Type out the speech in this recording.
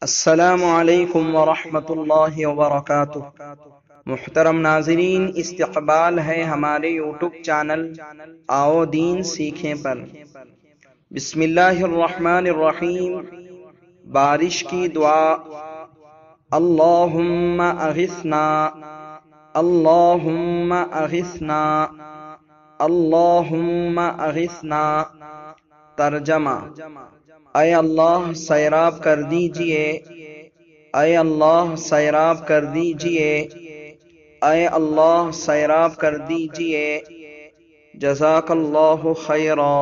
अस्सलामु अलैकुम वरहमतुल्लाहि वबरकातुह। मुहतरम नाज़रीन, इस्तक़बाल है हमारे यूट्यूब चैनल आओ दीन सीखें पर। बिस्मिल्लाहिर्रहमानिर्रहीम। बारिश की दुआ। अल्लाहुम्मा अगिस्ना, अल्लाहुम्मा अगिस्ना, अल्लाहुम्मा अगिस्ना। तर्जमा: अय अल्लाह सैराब कर दीजिए, अय अल्लाह सैराब कर दीजिए, अय अल्लाह सैराब कर दीजिए। जज़ाकल्लाहु खैरा।